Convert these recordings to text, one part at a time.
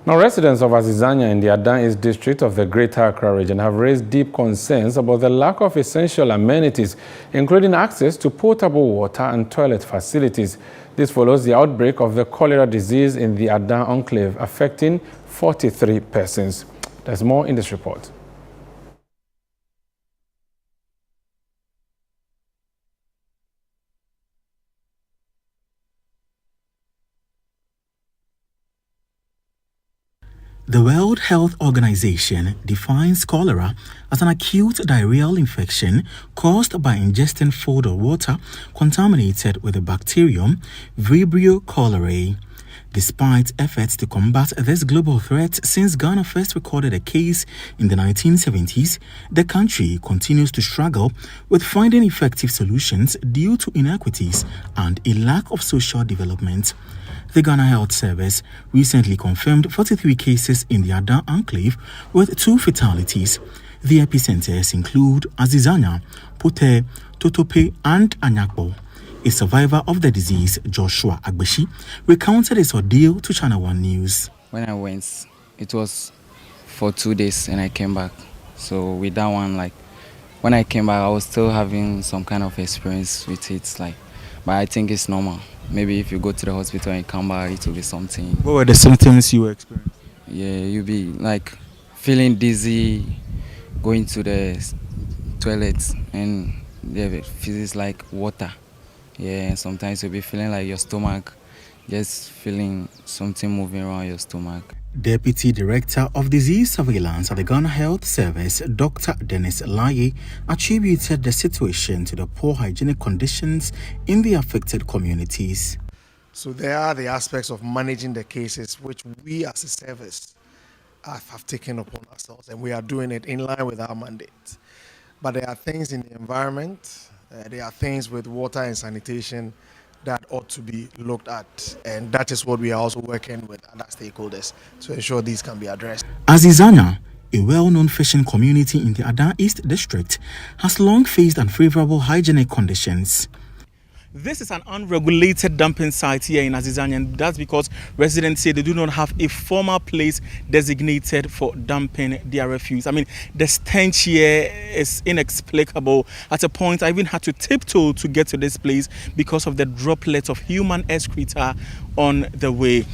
Now, residents of Azizanya in the Adan East district of the Greater Accra region have raised deep concerns about the lack of essential amenities, including access to potable water and toilet facilities. This follows the outbreak of the cholera disease in the Adan enclave, affecting 43 persons. There's more in this report. The World Health Organization defines cholera as an acute diarrheal infection caused by ingesting food or water contaminated with the bacterium Vibrio cholerae. Despite efforts to combat this global threat since Ghana first recorded a case in the 1970s, the country continues to struggle with finding effective solutions due to inequities and a lack of social development. The Ghana Health Service recently confirmed 43 cases in the Adan enclave with 2 fatalities. The epicenters include Azizanya, Pote, Totope, and Anyakbo. A survivor of the disease, Joshua Agbeshi, recounted his ordeal to ChannelOne News. When I went, it was for 2 days and I came back. So with that one, when I came back, I was still having some kind of experience with it, but I think it's normal. Maybe if you go to the hospital and come back, it will be something. What were the symptoms you experienced? Yeah, you'll be feeling dizzy, going to the toilet, and it feels like water. Yeah, and sometimes you'll be feeling like your stomach, just feeling something moving around your stomach. Deputy Director of Disease Surveillance at the Ghana Health Service, Dr. Dennis Laye, attributed the situation to the poor hygienic conditions in the affected communities. So there are the aspects of managing the cases which we as a service have taken upon ourselves, and we are doing it in line with our mandate. But there are things in the environment, there are things with water and sanitation that ought to be looked at, and that is what we are also working with other stakeholders to ensure these can be addressed. Azizanya, a well-known fishing community in the Adan East district, has long faced unfavorable hygienic conditions. This is an unregulated dumping site here in Azizanya, and that's because residents say they do not have a formal place designated for dumping their refuse. I mean, the stench here is inexplicable. At a point, I even had to tiptoe to get to this place because of the droplets of human excreta on the way.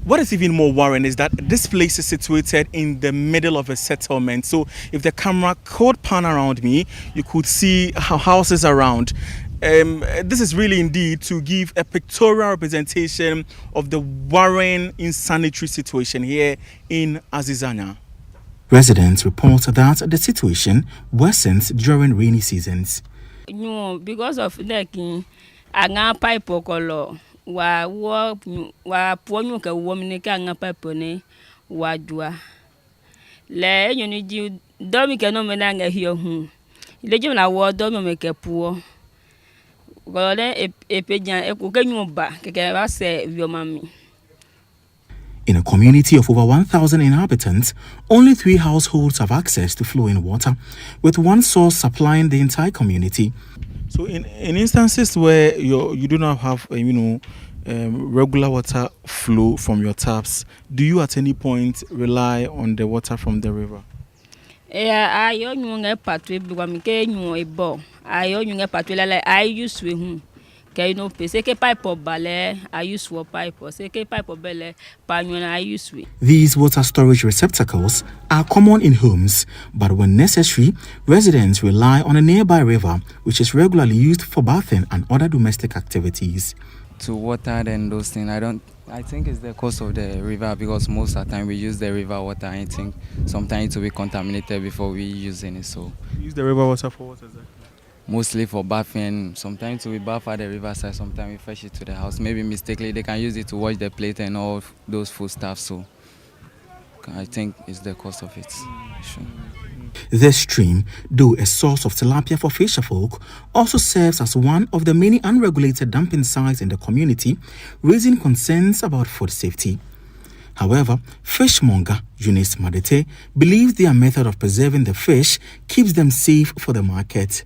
What is even more worrying is that this place is situated in the middle of a settlement. So if the camera could pan around me, you could see houses around. This is really indeed to give a pictorial representation of the worrying insanitary situation here in Azizanya. Residents report that the situation worsens during rainy seasons. No, because of leaking, anga pipe okolo wa ponyo ka womne ka anga pipe ne wa dua. Le yoni ji domi ke no menanga hiyo hu. Le jo na wo domi me ke puo. In a community of over 1,000 inhabitants, only 3 households have access to flowing water, with one source supplying the entire community. So in instances where you do not have regular water flow from your taps, do you at any point rely on the water from the river? I use to pipe or ballet, I use for pipe or pipe or belly, I use with. These water storage receptacles are common in homes, but when necessary, residents rely on a nearby river, which is regularly used for bathing and other domestic activities. To water and those things, I think it's the cost of the river, because most of the time we use the river water. I think sometimes it will be contaminated before we use it. So you use the river water for what exactly? Mostly for bathing. Sometimes we bath at the riverside, sometimes we fetch it to the house. Maybe mistakenly they can use it to wash the plate and all those food stuff. So I think it's the cost of it. Sure. This stream, though a source of tilapia for fisherfolk, also serves as one of the many unregulated dumping sites in the community, raising concerns about food safety. However, fishmonger Eunice Madete believes their method of preserving the fish keeps them safe for the market.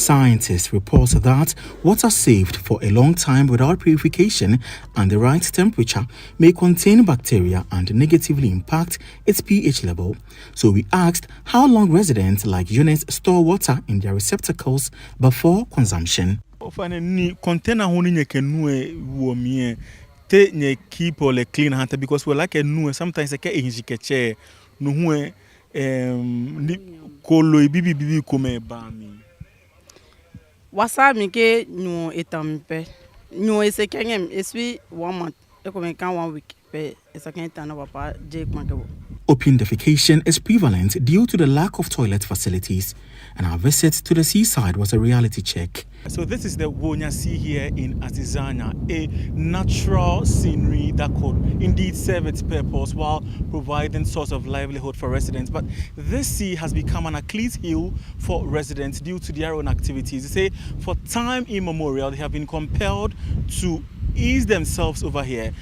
Scientists report that water saved for a long time without purification and the right temperature may contain bacteria and negatively impact its pH level. So we asked how long residents like units store water in their receptacles before consumption. Container honing can te nye keep or clean hunter because we like a new sometimes I get a chair no ni kolo bibi come ba mi wasa mi ke no etampe no ese kengem eswi 1 month e come kan 1 week pe esa kan tana papa je kwankebo. Open defecation is prevalent due to the lack of toilet facilities, and our visit to the seaside was a reality check. So this is the Wonya Sea here in Azizanya, a natural scenery that could indeed serve its purpose while providing source of livelihood for residents. But this sea has become an Achilles heel for residents due to their own activities. They say for time immemorial, they have been compelled to ease themselves over here.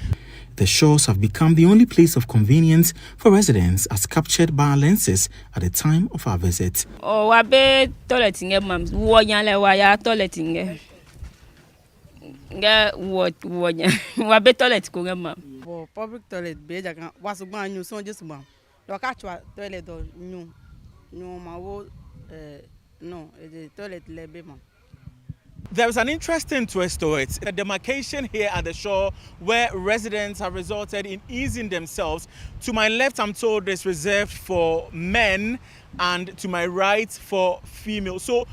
The shores have become the only place of convenience for residents as captured by our lenses at the time of our visit. Oh, I be toileting, ma'am. Why toileting? What be toilet, ma'am? For public toilet, be jaga was one you so just ma'am. The catch toilet or no ma no the toilet lebe ma'am. There is an interesting twist to it. A demarcation here at the shore where residents have resulted in easing themselves. To my left, I'm told it's reserved for men, and to my right for females. So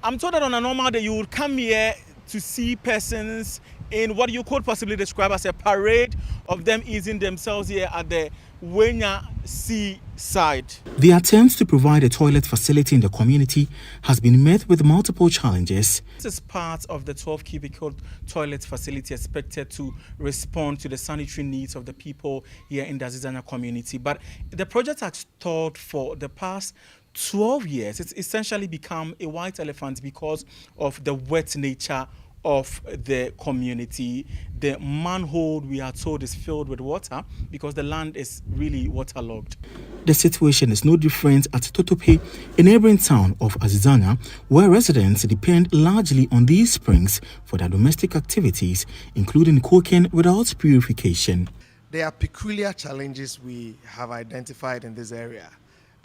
I'm told that on a normal day you would come here to see persons in what you could possibly describe as a parade of them easing themselves here at the Wenya seaside. The attempt to provide a toilet facility in the community has been met with multiple challenges. This is part of the 12 cubicle toilet facility expected to respond to the sanitary needs of the people here in the Azizanya community. But the project has stalled for the past 12 years. It's essentially become a white elephant because of the wet nature of the community. The manhole, we are told, is filled with water because the land is really waterlogged. The situation is no different at Totope, a neighboring town of Azizanya, where residents depend largely on these springs for their domestic activities, including cooking without purification. There are peculiar challenges we have identified in this area,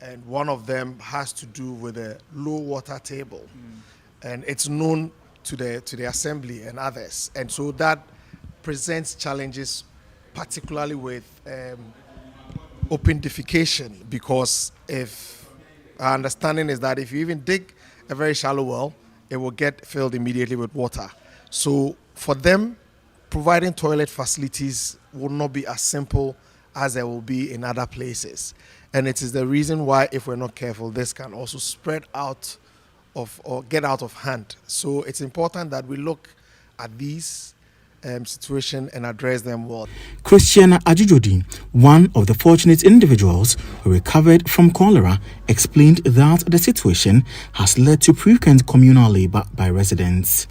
and one of them has to do with the low water table, and it's known to the assembly and others, and so that presents challenges, particularly with open defecation, because if our understanding is that if you even dig a very shallow well, it will get filled immediately with water. So for them, providing toilet facilities will not be as simple as there will be in other places, and it is the reason why, if we're not careful, this can also spread out or get out of hand. So it's important that we look at these situations and address them well. Christian Ajijodi, one of the fortunate individuals who recovered from cholera, explained that the situation has led to frequent communal labor by residents.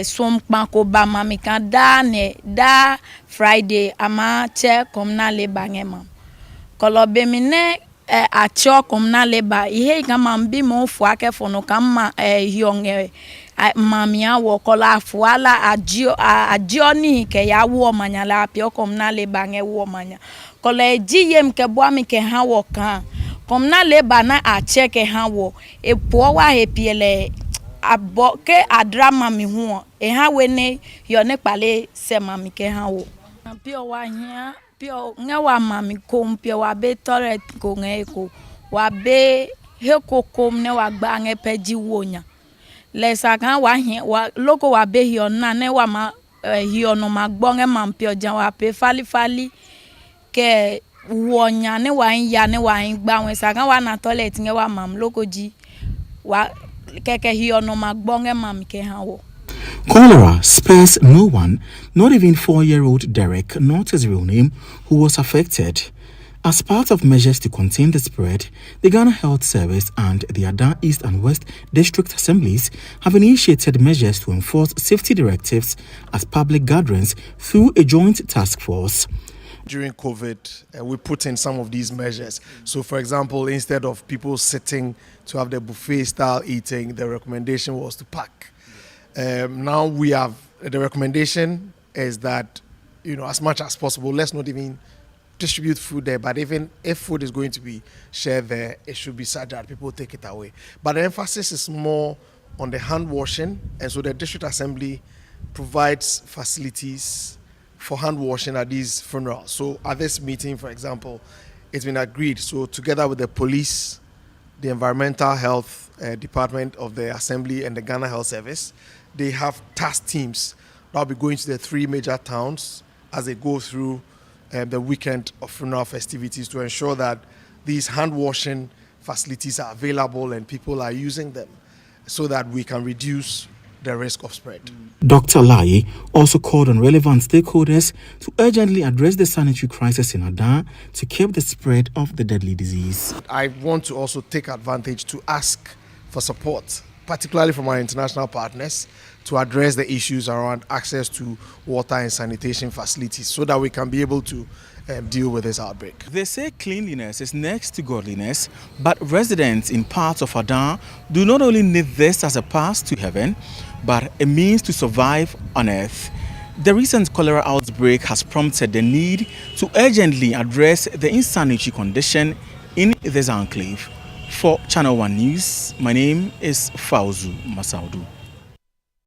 Som kpanko ba mami kan da Friday ama che komna le bangema kolo be mine a cho komna le ba ihe kan mambi mo fu ake fono kan ma yonge mami awo kola fuala ajio ni ke ya wo manya la pio komna le bange wo manya kolo eji yem ke bo ami ke ha wo kan komna le ba na a che ke ha wo e po wa he piele aboke adra mami ho e ha we ne yo ne pale se mami ke ha wo pio wa hia pio ngewa mami ko pio wa be toilet ko ngeko wa be he kokom ne wa gba nge peji wonya le sakan wa hia wa loko wa be hio na ne wa ma hio no ma gbo nge mam pio jan wa pe fali ke wonya ne wa ya ne wa gba wen sakan wa na toilet nge wa mam loko ji wa Cholera spares no one, not even 4-year-old Derek, not his real name, who was affected. As part of measures to contain the spread, the Ghana Health Service and the Adan East and West District Assemblies have initiated measures to enforce safety directives at public gatherings through a joint task force. During COVID, we put in some of these measures. So, for example, instead of people sitting to have the buffet style eating, the recommendation was to pack. Now we have, the recommendation is that, as much as possible, let's not even distribute food there, but even if food is going to be shared there, it should be such that people take it away. But the emphasis is more on the hand washing, and so the district assembly provides facilities for hand washing at these funerals. So at this meeting, for example, it's been agreed, so together with the police, the environmental health department of the assembly and the Ghana Health Service, they have task teams that will be going to the 3 major towns as they go through the weekend of funeral festivities to ensure that these hand washing facilities are available and people are using them so that we can reduce the risk of spread. Dr. Lai also called on relevant stakeholders to urgently address the sanitary crisis in Adan to curb the spread of the deadly disease. I want to also take advantage to ask for support, particularly from our international partners, to address the issues around access to water and sanitation facilities so that we can be able to deal with this outbreak. They say cleanliness is next to godliness, but residents in parts of Adan do not only need this as a path to heaven, but a means to survive on earth. The recent cholera outbreak has prompted the need to urgently address the insanitary condition in this enclave. For Channel One News, my name is Fauzu Masaudu.